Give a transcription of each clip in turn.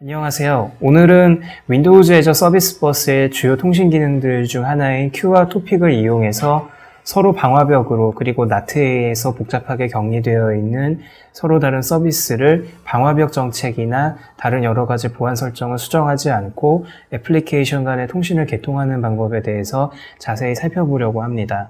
안녕하세요. 오늘은 윈도우즈 애저 서비스 버스의 주요 통신 기능들 중 하나인 큐와 토픽을 이용해서 서로 방화벽으로 그리고 나트에서 복잡하게 격리되어 있는 서로 다른 서비스를 방화벽 정책이나 다른 여러 가지 보안 설정을 수정하지 않고 애플리케이션 간의 통신을 개통하는 방법에 대해서 자세히 살펴보려고 합니다.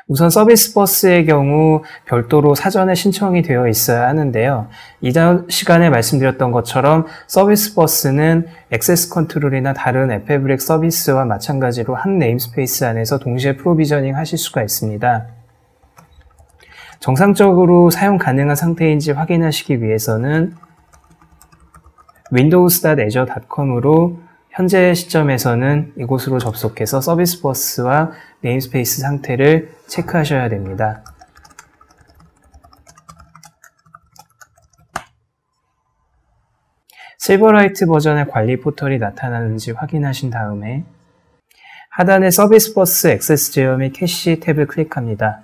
우선 서비스 버스의 경우 별도로 사전에 신청이 되어 있어야 하는데요. 이전 시간에 말씀드렸던 것처럼 서비스 버스는 액세스 컨트롤이나 다른 앱 패브릭 서비스와 마찬가지로 한 네임스페이스 안에서 동시에 프로비저닝 하실 수가 있습니다. 정상적으로 사용 가능한 상태인지 확인하시기 위해서는 windows.azure.com으로 현재 시점에서는 이곳으로 접속해서 서비스 버스와 네임스페이스 상태를 체크하셔야 됩니다. 실버라이트 버전의 관리 포털이 나타나는지 확인하신 다음에 하단의 서비스 버스 액세스 제어 및 캐시 탭을 클릭합니다.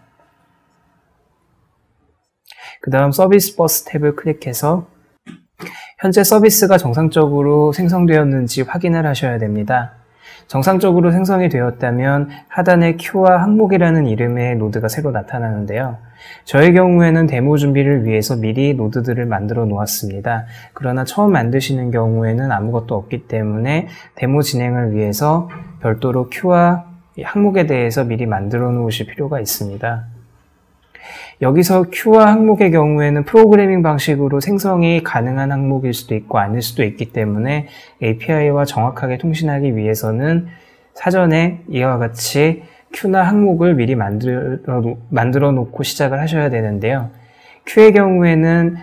그 다음 서비스 버스 탭을 클릭해서 현재 서비스가 정상적으로 생성되었는지 확인을 하셔야 됩니다. 정상적으로 생성이 되었다면 하단에 큐와 항목이라는 이름의 노드가 새로 나타나는데요. 저의 경우에는 데모 준비를 위해서 미리 노드들을 만들어 놓았습니다. 그러나 처음 만드시는 경우에는 아무것도 없기 때문에 데모 진행을 위해서 별도로 큐와 항목에 대해서 미리 만들어 놓으실 필요가 있습니다. 여기서 큐와 항목의 경우에는 프로그래밍 방식으로 생성이 가능한 항목일 수도 있고 아닐 수도 있기 때문에 API와 정확하게 통신하기 위해서는 사전에 이와 같이 큐나 항목을 미리 만들어 놓고 시작을 하셔야 되는데요. 큐의 경우에는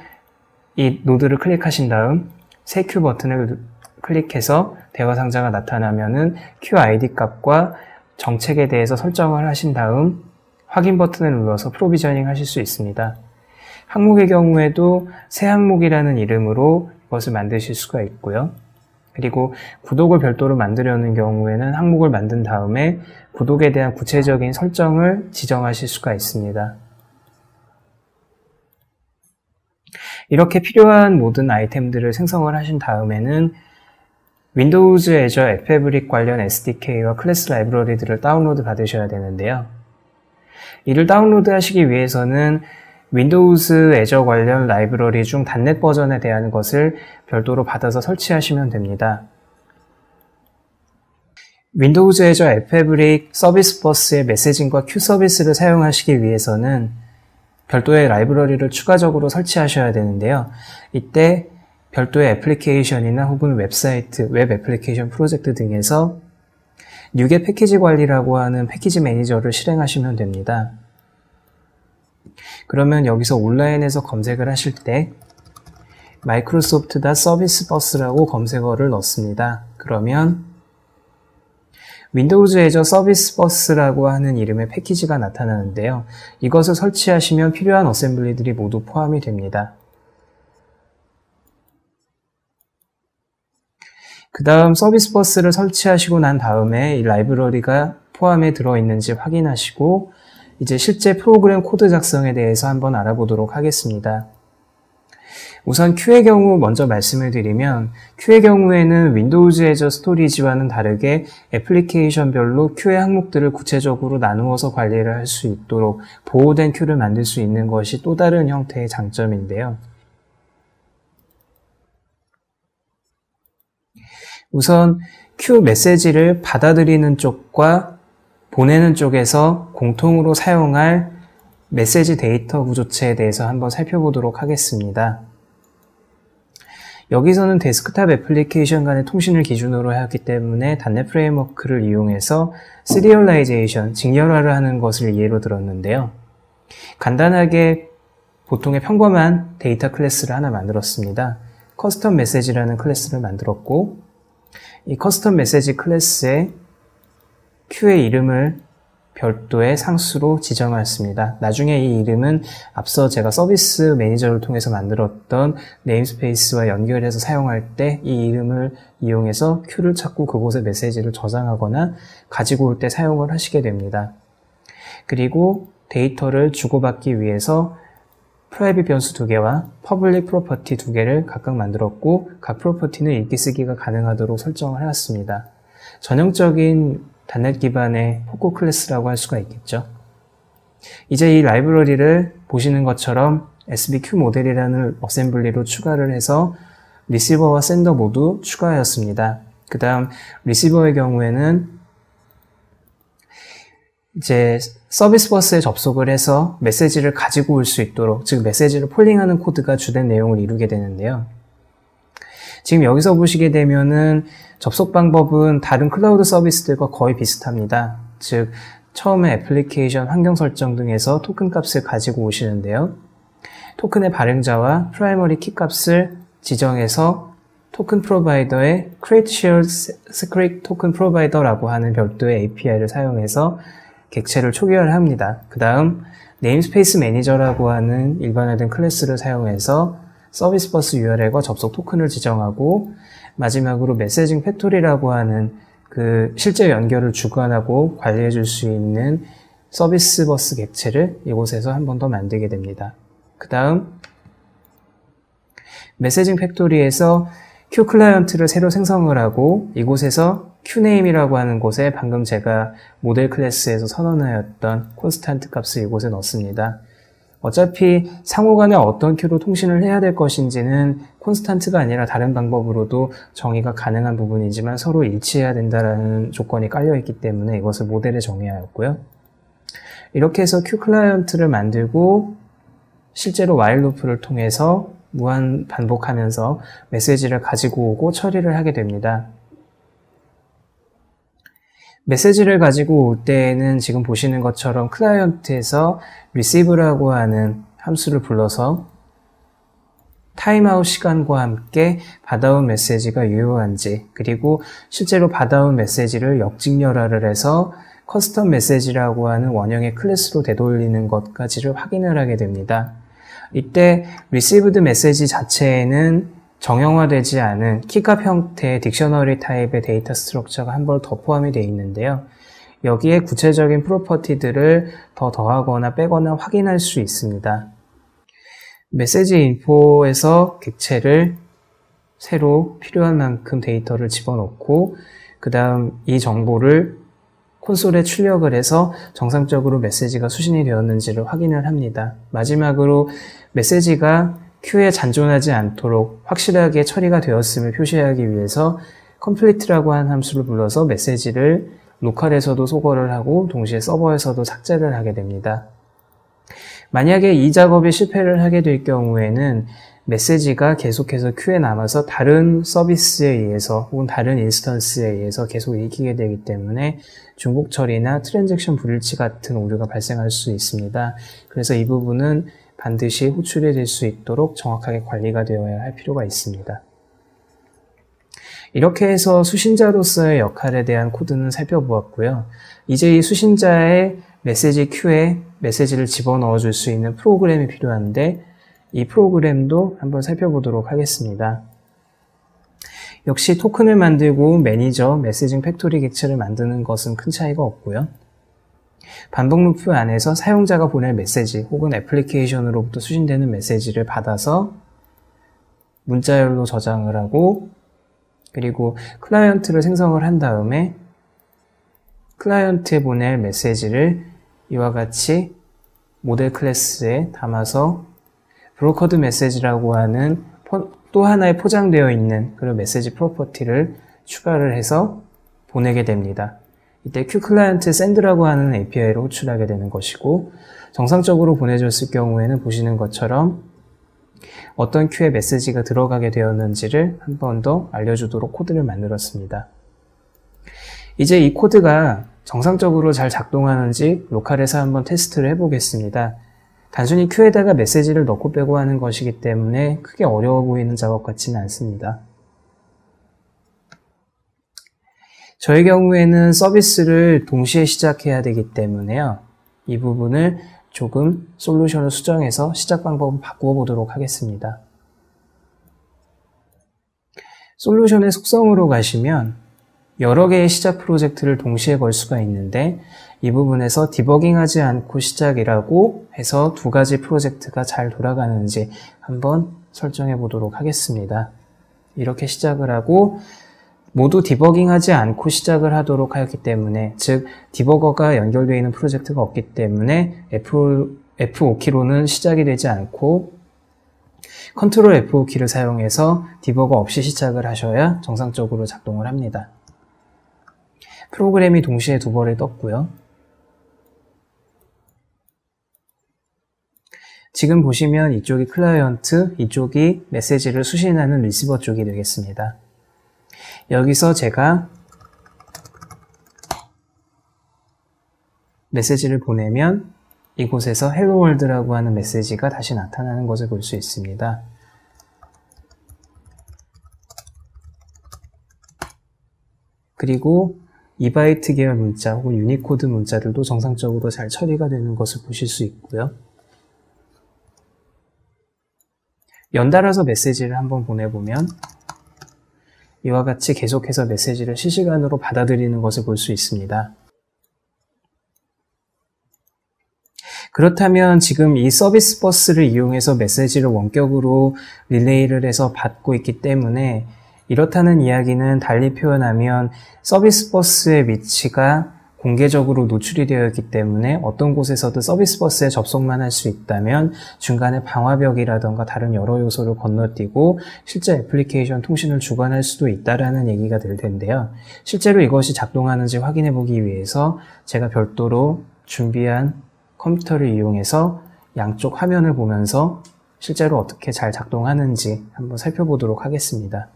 이 노드를 클릭하신 다음 새 큐 버튼을 클릭해서 대화 상자가 나타나면은 큐 아이디 값과 정책에 대해서 설정을 하신 다음 확인 버튼을 눌러서 프로비저닝 하실 수 있습니다. 항목의 경우에도 새 항목이라는 이름으로 이것을 만드실 수가 있고요. 그리고 구독을 별도로 만들려는 경우에는 항목을 만든 다음에 구독에 대한 구체적인 설정을 지정하실 수가 있습니다. 이렇게 필요한 모든 아이템들을 생성을 하신 다음에는 윈도우즈 애저 앱 패브릭 관련 SDK와 클래스 라이브러리들을 다운로드 받으셔야 되는데요. 이를 다운로드 하시기 위해서는 윈도우즈 애저 관련 라이브러리 중 .NET 버전에 대한 것을 별도로 받아서 설치하시면 됩니다. 윈도우즈 애저 앱 패브릭 서비스 버스의 메시징과 큐 서비스를 사용하시기 위해서는 별도의 라이브러리를 추가적으로 설치하셔야 되는데요. 이때 별도의 애플리케이션이나 혹은 웹사이트, 웹 애플리케이션 프로젝트 등에서 뉴게 패키지 관리라고 하는 패키지 매니저를 실행하시면 됩니다. 그러면 여기서 온라인에서 검색을 하실 때 microsoft.servicebus라고 검색어를 넣습니다. 그러면 윈도우즈 애저 서비스 버스라고 하는 이름의 패키지가 나타나는데요. 이것을 설치하시면 필요한 어셈블리들이 모두 포함이 됩니다. 그 다음 서비스 버스를 설치하시고 난 다음에 이 라이브러리가 포함에 들어있는지 확인하시고 이제 실제 프로그램 코드 작성에 대해서 한번 알아보도록 하겠습니다. 우선 큐의 경우 먼저 말씀을 드리면 큐의 경우에는 윈도우즈 애저 스토리지와는 다르게 애플리케이션별로 큐의 항목들을 구체적으로 나누어서 관리를 할 수 있도록 보호된 큐를 만들 수 있는 것이 또 다른 형태의 장점인데요. 우선 큐 메시지를 받아들이는 쪽과 보내는 쪽에서 공통으로 사용할 메시지 데이터 구조체에 대해서 한번 살펴보도록 하겠습니다. 여기서는 데스크탑 애플리케이션 간의 통신을 기준으로 하기 때문에 .NET 프레임워크를 이용해서 시리얼라이제이션, 직렬화를 하는 것을 예로 들었는데요. 간단하게 보통의 평범한 데이터 클래스를 하나 만들었습니다. 커스텀 메시지라는 클래스를 만들었고 이 커스텀 메시지 클래스에 큐의 이름을 별도의 상수로 지정하였습니다. 나중에 이 이름은 앞서 제가 서비스 매니저를 통해서 만들었던 네임스페이스와 연결해서 사용할 때 이 이름을 이용해서 큐를 찾고 그곳에 메시지를 저장하거나 가지고 올 때 사용을 하시게 됩니다. 그리고 데이터를 주고받기 위해서 프라이빗 변수 2개와 퍼블릭 프로퍼티 2개를 각각 만들었고 각 프로퍼티는 읽기 쓰기가 가능하도록 설정을 해왔습니다. 전형적인 단넷 기반의 포코 클래스라고 할 수가 있겠죠. 이제 이 라이브러리를 보시는 것처럼 SBQ 모델이라는 어셈블리로 추가를 해서 리시버와 샌더 모두 추가하였습니다. 그 다음 리시버의 경우에는 이제 서비스 버스에 접속을 해서 메시지를 가지고 올 수 있도록, 즉 메시지를 폴링하는 코드가 주된 내용을 이루게 되는데요. 지금 여기서 보시게 되면은 접속 방법은 다른 클라우드 서비스들과 거의 비슷합니다. 즉 처음에 애플리케이션 환경 설정 등에서 토큰 값을 가지고 오시는데요. 토큰의 발행자와 프라이머리 키 값을 지정해서 토큰 프로바이더의 Create Shared Secret Token Provider라고 하는 별도의 API를 사용해서 객체를 초기화를 합니다. 그 다음 네임스페이스 매니저라고 하는 일반화된 클래스를 사용해서 서비스 버스 URL과 접속 토큰을 지정하고 마지막으로 메시징 팩토리라고 하는 그 실제 연결을 주관하고 관리해 줄 수 있는 서비스 버스 객체를 이곳에서 한 번 더 만들게 됩니다. 그 다음 메시징 팩토리에서 Q 클라이언트를 새로 생성을 하고 이곳에서 QName이라고 하는 곳에 방금 제가 모델 클래스에서 선언하였던 콘스탄트 값을 이곳에 넣습니다. 어차피 상호간에 어떤 Q로 통신을 해야 될 것인지는 콘스탄트가 아니라 다른 방법으로도 정의가 가능한 부분이지만 서로 일치해야 된다는 조건이 깔려있기 때문에 이것을 모델에 정의하였고요. 이렇게 해서 Q 클라이언트를 만들고 실제로 while 루프를 통해서 무한 반복하면서 메시지를 가지고 오고 처리를 하게 됩니다. 메시지를 가지고 올 때에는 지금 보시는 것처럼 클라이언트에서 receive라고 하는 함수를 불러서 타임아웃 시간과 함께 받아온 메시지가 유효한지, 그리고 실제로 받아온 메시지를 역직렬화를 해서 커스텀 메시지라고 하는 원형의 클래스로 되돌리는 것까지를 확인을 하게 됩니다. 이때 received 메시지 자체에는 정형화되지 않은 키값 형태의 딕셔너리 타입의 데이터 스트럭처가 한 번 더 포함이 되어 있는데요. 여기에 구체적인 프로퍼티들을 더 더하거나 빼거나 확인할 수 있습니다. 메시지 인포에서 객체를 새로 필요한 만큼 데이터를 집어넣고 그 다음 이 정보를 콘솔에 출력을 해서 정상적으로 메시지가 수신이 되었는지를 확인을 합니다. 마지막으로 메시지가 큐에 잔존하지 않도록 확실하게 처리가 되었음을 표시하기 위해서 complete라고 하는 함수를 불러서 메시지를 로컬에서도 소거를 하고 동시에 서버에서도 삭제를 하게 됩니다. 만약에 이 작업에 실패를 하게 될 경우에는 메시지가 계속해서 큐에 남아서 다른 서비스에 의해서 혹은 다른 인스턴스에 의해서 계속 읽히게 되기 때문에 중복 처리나 트랜잭션 불일치 같은 오류가 발생할 수 있습니다. 그래서 이 부분은 반드시 호출이 될 수 있도록 정확하게 관리가 되어야 할 필요가 있습니다. 이렇게 해서 수신자로서의 역할에 대한 코드는 살펴보았고요. 이제 이 수신자의 메시지 큐에 메시지를 집어넣어 줄 수 있는 프로그램이 필요한데 이 프로그램도 한번 살펴보도록 하겠습니다. 역시 토큰을 만들고 매니저, 메시징 팩토리 객체를 만드는 것은 큰 차이가 없고요. 반복 루프 안에서 사용자가 보낼 메시지 혹은 애플리케이션으로부터 수신되는 메시지를 받아서 문자열로 저장을 하고 그리고 클라이언트를 생성을 한 다음에 클라이언트에 보낼 메시지를 이와 같이 모델 클래스에 담아서 브로커드 메시지라고 하는 또 하나의 포장되어 있는 그런 메시지 프로퍼티를 추가를 해서 보내게 됩니다. 이때 QClient send라고 하는 API로 호출하게 되는 것이고 정상적으로 보내줬을 경우에는 보시는 것처럼 어떤 큐에 메시지가 들어가게 되었는지를 한 번 더 알려주도록 코드를 만들었습니다. 이제 이 코드가 정상적으로 잘 작동하는지 로컬에서 한번 테스트를 해보겠습니다. 단순히 큐에다가 메시지를 넣고 빼고 하는 것이기 때문에 크게 어려워 보이는 작업 같지는 않습니다. 저의 경우에는 서비스를 동시에 시작해야 되기 때문에요. 이 부분을 조금 솔루션을 수정해서 시작 방법을 바꾸어 보도록 하겠습니다. 솔루션의 속성으로 가시면 여러 개의 시작 프로젝트를 동시에 걸 수가 있는데 이 부분에서 디버깅하지 않고 시작이라고 해서 두 가지 프로젝트가 잘 돌아가는지 한번 설정해 보도록 하겠습니다. 이렇게 시작을 하고 모두 디버깅하지 않고 시작을 하도록 하였기 때문에, 즉 디버거가 연결되어 있는 프로젝트가 없기 때문에 F5키로는 시작이 되지 않고 컨트롤 F5키를 사용해서 디버거 없이 시작을 하셔야 정상적으로 작동을 합니다. 프로그램이 동시에 두 번을 떴고요. 지금 보시면 이쪽이 클라이언트, 이쪽이 메시지를 수신하는 리시버 쪽이 되겠습니다. 여기서 제가 메시지를 보내면 이곳에서 Hello World라고 하는 메시지가 다시 나타나는 것을 볼 수 있습니다. 그리고 2바이트 계열 문자 혹은 유니코드 문자들도 정상적으로 잘 처리가 되는 것을 보실 수 있고요. 연달아서 메시지를 한번 보내보면 이와 같이 계속해서 메시지를 실시간으로 받아들이는 것을 볼 수 있습니다. 그렇다면 지금 이 서비스 버스를 이용해서 메시지를 원격으로 릴레이를 해서 받고 있기 때문에, 이렇다는 이야기는 달리 표현하면 서비스 버스의 위치가 공개적으로 노출이 되어 있기 때문에 어떤 곳에서도 서비스 버스에 접속만 할 수 있다면 중간에 방화벽이라던가 다른 여러 요소를 건너뛰고 실제 애플리케이션 통신을 주관할 수도 있다라는 얘기가 될 텐데요. 실제로 이것이 작동하는지 확인해 보기 위해서 제가 별도로 준비한 컴퓨터를 이용해서 양쪽 화면을 보면서 실제로 어떻게 잘 작동하는지 한번 살펴보도록 하겠습니다.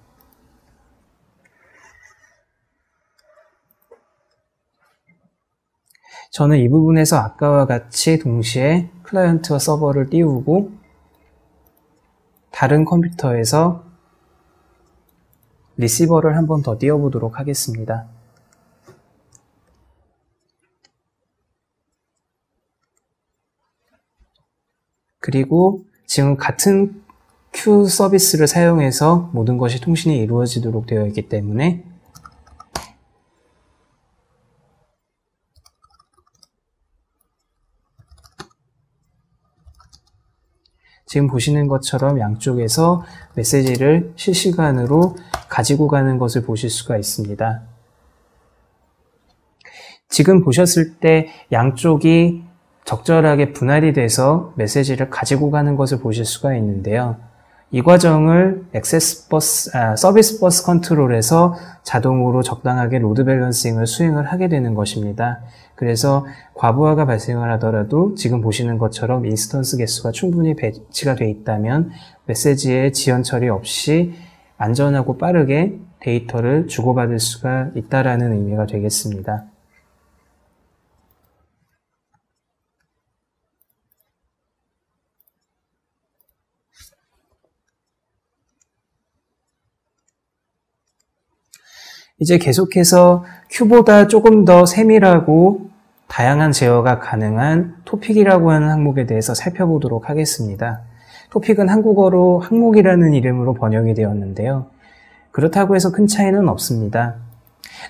저는 이 부분에서 아까와 같이 동시에 클라이언트와 서버를 띄우고 다른 컴퓨터에서 리시버를 한 번 더 띄워보도록 하겠습니다. 그리고 지금 같은 큐 서비스를 사용해서 모든 것이 통신이 이루어지도록 되어 있기 때문에 지금 보시는 것처럼 양쪽에서 메시지를 실시간으로 가지고 가는 것을 보실 수가 있습니다. 지금 보셨을 때 양쪽이 적절하게 분할이 돼서 메시지를 가지고 가는 것을 보실 수가 있는데요. 이 과정을 서비스 버스 컨트롤에서 자동으로 적당하게 로드 밸런싱을 수행을 하게 되는 것입니다. 그래서 과부하가 발생을 하더라도 지금 보시는 것처럼 인스턴스 개수가 충분히 배치가 되어 있다면 메시지의 지연 처리 없이 안전하고 빠르게 데이터를 주고받을 수가 있다라는 의미가 되겠습니다. 이제 계속해서 큐보다 조금 더 세밀하고 다양한 제어가 가능한 토픽이라고 하는 항목에 대해서 살펴보도록 하겠습니다. 토픽은 한국어로 항목이라는 이름으로 번역이 되었는데요. 그렇다고 해서 큰 차이는 없습니다.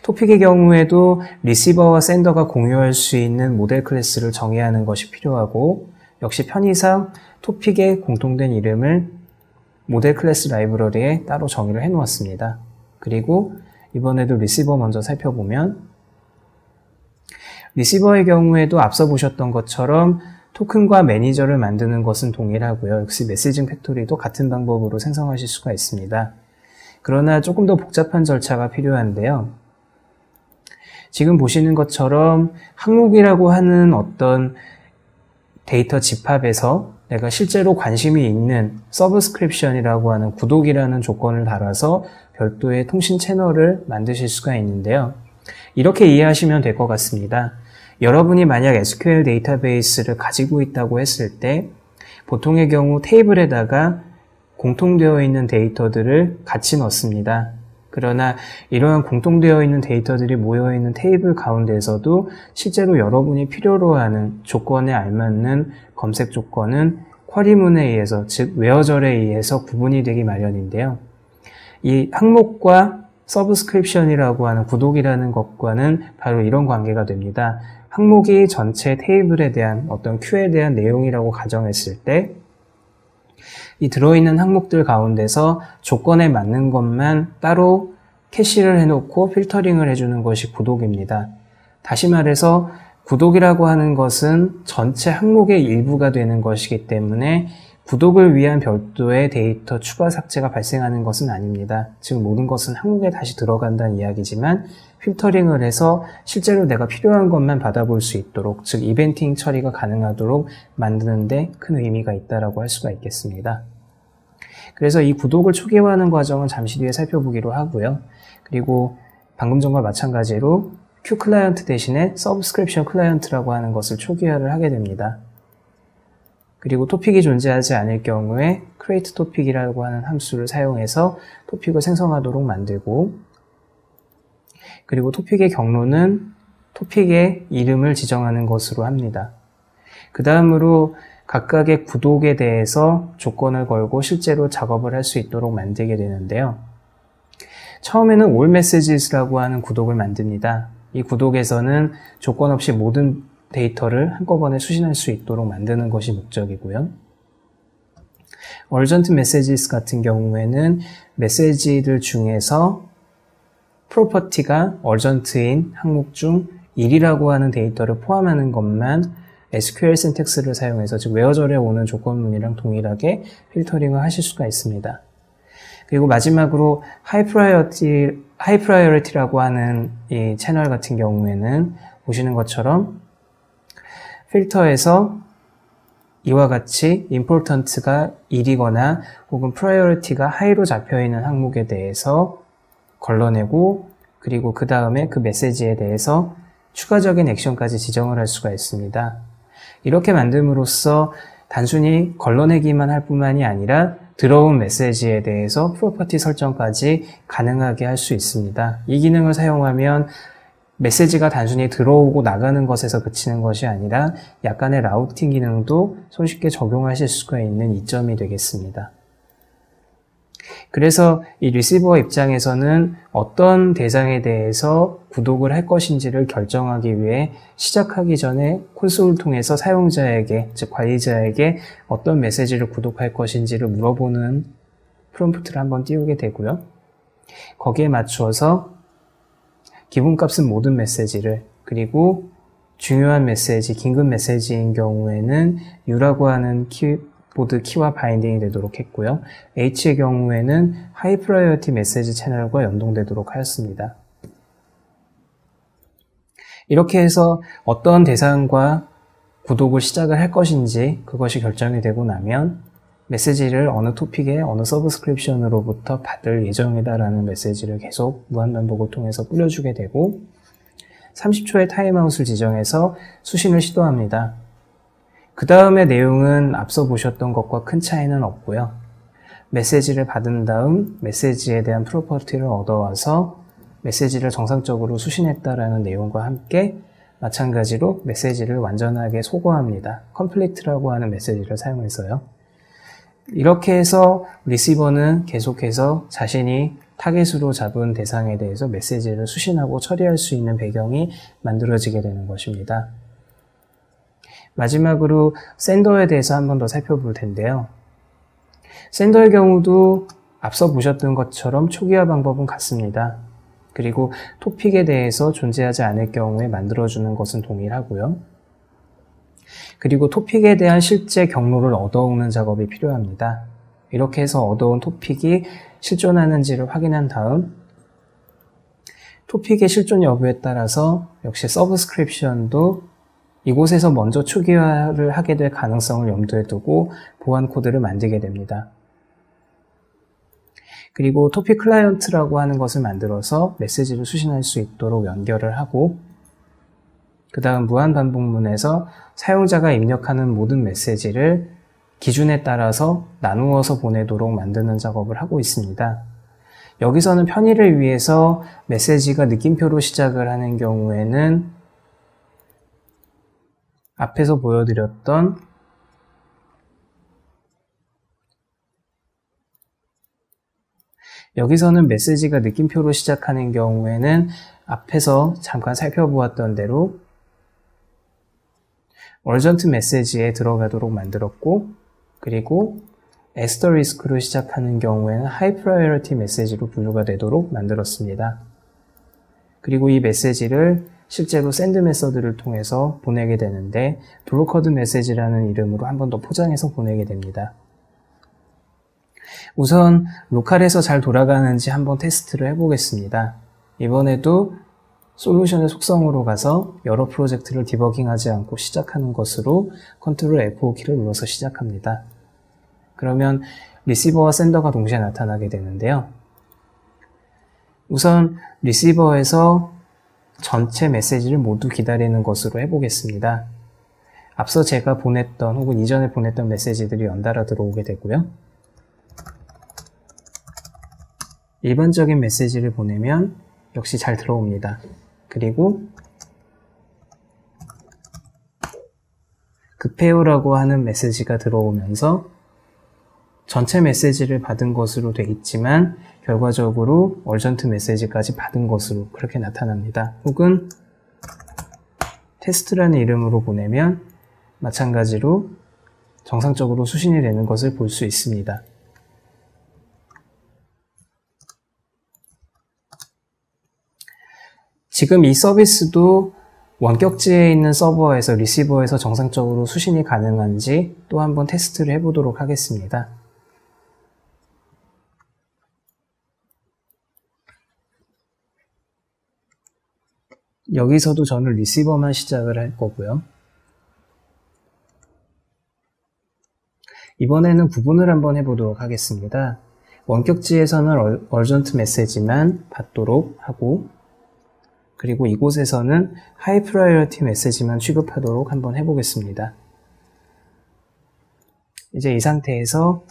토픽의 경우에도 리시버와 샌더가 공유할 수 있는 모델 클래스를 정의하는 것이 필요하고, 역시 편의상 토픽의 공통된 이름을 모델 클래스 라이브러리에 따로 정의를 해 놓았습니다. 그리고 이번에도 리시버 먼저 살펴보면, 리시버의 경우에도 앞서 보셨던 것처럼 토큰과 매니저를 만드는 것은 동일하고요. 역시 메시징 팩토리도 같은 방법으로 생성하실 수가 있습니다. 그러나 조금 더 복잡한 절차가 필요한데요. 지금 보시는 것처럼 항목이라고 하는 어떤 데이터 집합에서 내가 실제로 관심이 있는 서브스크립션이라고 하는 구독이라는 조건을 달아서 별도의 통신 채널을 만드실 수가 있는데요. 이렇게 이해하시면 될 것 같습니다. 여러분이 만약 SQL 데이터베이스를 가지고 있다고 했을 때 보통의 경우 테이블에다가 공통되어 있는 데이터들을 같이 넣습니다. 그러나 이러한 공통되어 있는 데이터들이 모여있는 테이블 가운데에서도 실제로 여러분이 필요로 하는 조건에 알맞는 검색 조건은 쿼리문에 의해서, 즉 웨어절에 의해서 구분이 되기 마련인데요. 이 항목과 서브스크립션이라고 하는 구독이라는 것과는 바로 이런 관계가 됩니다. 항목이 전체 테이블에 대한 어떤 큐에 대한 내용이라고 가정했을 때 이 들어있는 항목들 가운데서 조건에 맞는 것만 따로 캐시를 해놓고 필터링을 해주는 것이 구독입니다. 다시 말해서 구독이라고 하는 것은 전체 항목의 일부가 되는 것이기 때문에 구독을 위한 별도의 데이터 추가 삭제가 발생하는 것은 아닙니다. 즉 모든 것은 항목에 다시 들어간다는 이야기지만 필터링을 해서 실제로 내가 필요한 것만 받아볼 수 있도록, 즉 이벤팅 처리가 가능하도록 만드는 데 큰 의미가 있다고 할 수가 있겠습니다. 그래서 이 구독을 초기화하는 과정은 잠시 뒤에 살펴보기로 하고요. 그리고 방금 전과 마찬가지로 Q 클라이언트 대신에 서브스크립션 클라이언트라고 하는 것을 초기화를 하게 됩니다. 그리고 토픽이 존재하지 않을 경우에 create topic이라고 하는 함수를 사용해서 토픽을 생성하도록 만들고, 그리고 토픽의 경로는 토픽의 이름을 지정하는 것으로 합니다. 그 다음으로 각각의 구독에 대해서 조건을 걸고 실제로 작업을 할 수 있도록 만들게 되는데요. 처음에는 all messages라고 하는 구독을 만듭니다. 이 구독에서는 조건 없이 모든 데이터를 한꺼번에 수신할 수 있도록 만드는 것이 목적이고요. urgent messages 같은 경우에는 메시지들 중에서 프로퍼티가 urgent인 항목 중 1이라고 하는 데이터를 포함하는 것만 SQL syntax를 사용해서, 즉 웨어절에 오는 조건문이랑 동일하게 필터링을 하실 수가 있습니다. 그리고 마지막으로 high priority라고 하는 이 채널 같은 경우에는 보시는 것처럼 필터에서 이와 같이 important가 1이거나 혹은 priority가 high로 잡혀있는 항목에 대해서 걸러내고, 그리고 그 다음에 그 메시지에 대해서 추가적인 액션까지 지정을 할 수가 있습니다. 이렇게 만듦으로써 단순히 걸러내기만 할 뿐만이 아니라 들어온 메시지에 대해서 프로퍼티 설정까지 가능하게 할 수 있습니다. 이 기능을 사용하면 메시지가 단순히 들어오고 나가는 것에서 그치는 것이 아니라 약간의 라우팅 기능도 손쉽게 적용하실 수가 있는 이점이 되겠습니다. 그래서 이 리시버 입장에서는 어떤 대상에 대해서 구독을 할 것인지를 결정하기 위해 시작하기 전에 콘솔을 통해서 사용자에게, 즉 관리자에게 어떤 메시지를 구독할 것인지를 물어보는 프롬프트를 한번 띄우게 되고요. 거기에 맞추어서 기본값은 모든 메시지를, 그리고 중요한 메시지, 긴급 메시지인 경우에는 U라고 하는 키보드 키와 바인딩이 되도록 했고요. H의 경우에는 하이 프라이어티 메시지 채널과 연동되도록 하였습니다. 이렇게 해서 어떤 대상과 구독을 시작을 할 것인지 그것이 결정이 되고 나면 메시지를 어느 토픽에 어느 서브스크립션으로부터 받을 예정이다라는 메시지를 계속 무한반복을 통해서 뿌려주게 되고 30초의 타임아웃을 지정해서 수신을 시도합니다. 그 다음의 내용은 앞서 보셨던 것과 큰 차이는 없고요. 메시지를 받은 다음 메시지에 대한 프로퍼티를 얻어와서 메시지를 정상적으로 수신했다라는 내용과 함께 마찬가지로 메시지를 완전하게 소거합니다. complete라고 하는 메시지를 사용해서요. 이렇게 해서 리시버는 계속해서 자신이 타겟으로 잡은 대상에 대해서 메시지를 수신하고 처리할 수 있는 배경이 만들어지게 되는 것입니다. 마지막으로 샌더에 대해서 한 번 더 살펴볼 텐데요. 샌더의 경우도 앞서 보셨던 것처럼 초기화 방법은 같습니다. 그리고 토픽에 대해서 존재하지 않을 경우에 만들어주는 것은 동일하고요. 그리고 토픽에 대한 실제 경로를 얻어오는 작업이 필요합니다. 이렇게 해서 얻어온 토픽이 실존하는지를 확인한 다음 토픽의 실존 여부에 따라서 역시 서브스크립션도 이곳에서 먼저 초기화를 하게 될 가능성을 염두에 두고 보안 코드를 만들게 됩니다. 그리고 토픽 클라이언트라고 하는 것을 만들어서 메시지를 수신할 수 있도록 연결을 하고 그 다음 무한반복문에서 사용자가 입력하는 모든 메시지를 기준에 따라서 나누어서 보내도록 만드는 작업을 하고 있습니다. 여기서는 편의를 위해서 메시지가 느낌표로 시작을 하는 경우에는 앞에서 보여드렸던 여기서는 메시지가 느낌표로 시작하는 경우에는 앞에서 잠깐 살펴보았던 대로 urgent 메시지에 들어가도록 만들었고, 그리고 asterisk로 시작하는 경우에는 high priority 메시지로 분류가 되도록 만들었습니다. 그리고 이 메시지를 실제로 send 메서드를 통해서 보내게 되는데 brokered 메시지라는 이름으로 한 번 더 포장해서 보내게 됩니다. 우선 로컬에서 잘 돌아가는지 한번 테스트를 해보겠습니다. 이번에도 솔루션의 속성으로 가서 여러 프로젝트를 디버깅하지 않고 시작하는 것으로 Ctrl F5키를 눌러서 시작합니다. 그러면 리시버와 센더가 동시에 나타나게 되는데요. 우선 리시버에서 전체 메시지를 모두 기다리는 것으로 해보겠습니다. 앞서 제가 보냈던 혹은 이전에 보냈던 메시지들이 연달아 들어오게 되고요. 일반적인 메시지를 보내면 역시 잘 들어옵니다. 그리고 급해요라고 하는 메시지가 들어오면서 전체 메시지를 받은 것으로 돼 있지만 결과적으로 urgent 메시지까지 받은 것으로 그렇게 나타납니다. 혹은 테스트라는 이름으로 보내면 마찬가지로 정상적으로 수신이 되는 것을 볼 수 있습니다. 지금 이 서비스도 원격지에 있는 서버에서 리시버에서 정상적으로 수신이 가능한지 또 한번 테스트를 해보도록 하겠습니다. 여기서도 저는 리시버만 시작을 할 거고요. 이번에는 구분을 한번 해보도록 하겠습니다. 원격지에서는 urgent 메시지만 받도록 하고, 그리고 이곳에서는 high priority 메시지만 취급하도록 한번 해보겠습니다. 이제 이 상태에서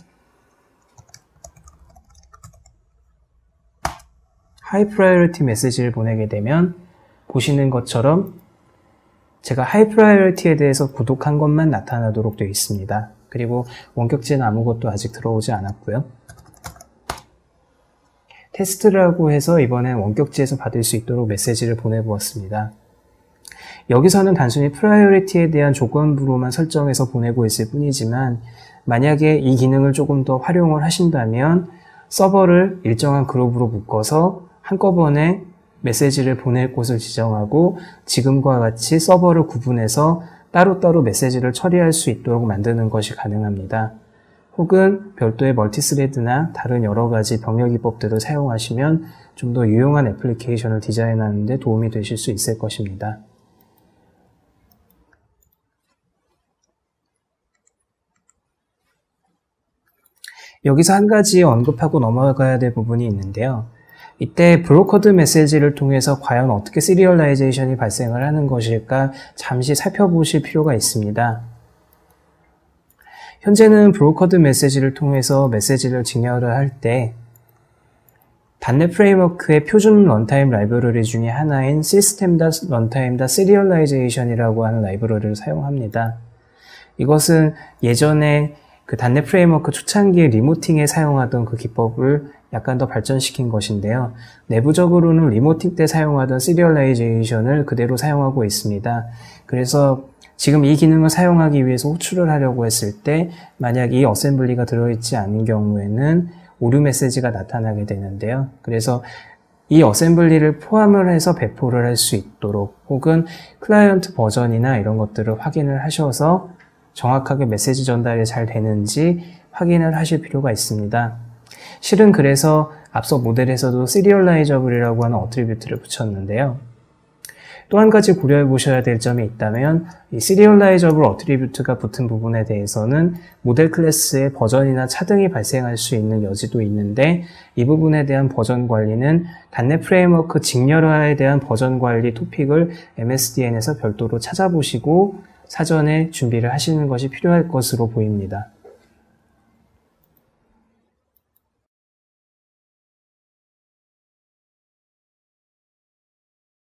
high priority 메시지를 보내게 되면 보시는 것처럼 제가 high priority에 대해서 구독한 것만 나타나도록 되어 있습니다. 그리고 원격지에는 아무것도 아직 들어오지 않았고요. 테스트라고 해서 이번엔 원격지에서 받을 수 있도록 메시지를 보내보았습니다. 여기서는 단순히 프라이어리티에 대한 조건부로만 설정해서 보내고 있을 뿐이지만 만약에 이 기능을 조금 더 활용을 하신다면 서버를 일정한 그룹으로 묶어서 한꺼번에 메시지를 보낼 곳을 지정하고 지금과 같이 서버를 구분해서 따로따로 메시지를 처리할 수 있도록 만드는 것이 가능합니다. 혹은 별도의 멀티스레드나 다른 여러 가지 병력 기법들을 사용하시면 좀 더 유용한 애플리케이션을 디자인하는 데 도움이 되실 수 있을 것입니다. 여기서 한 가지 언급하고 넘어가야 될 부분이 있는데요. 이때 브로커드 메시지를 통해서 과연 어떻게 시리얼라이제이션이 발생을 하는 것일까 잠시 살펴보실 필요가 있습니다. 현재는 브로커드 메시지를 통해서 메시지를 직렬을 할 때 .NET 프레임워크의 표준 런타임 라이브러리 중에 하나인 system.runtime.serialization이라고 하는 라이브러리를 사용합니다. 이것은 예전에 그 .NET 프레임워크 초창기에 리모팅에 사용하던 그 기법을 약간 더 발전시킨 것인데요. 내부적으로는 리모팅 때 사용하던 시리얼라이제이션을 그대로 사용하고 있습니다. 그래서 지금 이 기능을 사용하기 위해서 호출을 하려고 했을 때 만약 이 어셈블리가 들어있지 않은 경우에는 오류 메시지가 나타나게 되는데요. 그래서 이 어셈블리를 포함을 해서 배포를 할 수 있도록 혹은 클라이언트 버전이나 이런 것들을 확인을 하셔서 정확하게 메시지 전달이 잘 되는지 확인을 하실 필요가 있습니다. 실은 그래서 앞서 모델에서도 시리얼라이저블이라고 하는 어트리뷰트를 붙였는데요. 또 한 가지 고려해 보셔야 될 점이 있다면 이 시리얼라이저블 어트리뷰트가 붙은 부분에 대해서는 모델 클래스의 버전이나 차등이 발생할 수 있는 여지도 있는데 이 부분에 대한 버전 관리는 .NET 프레임워크 직렬화에 대한 버전 관리 토픽을 MSDN에서 별도로 찾아보시고 사전에 준비를 하시는 것이 필요할 것으로 보입니다.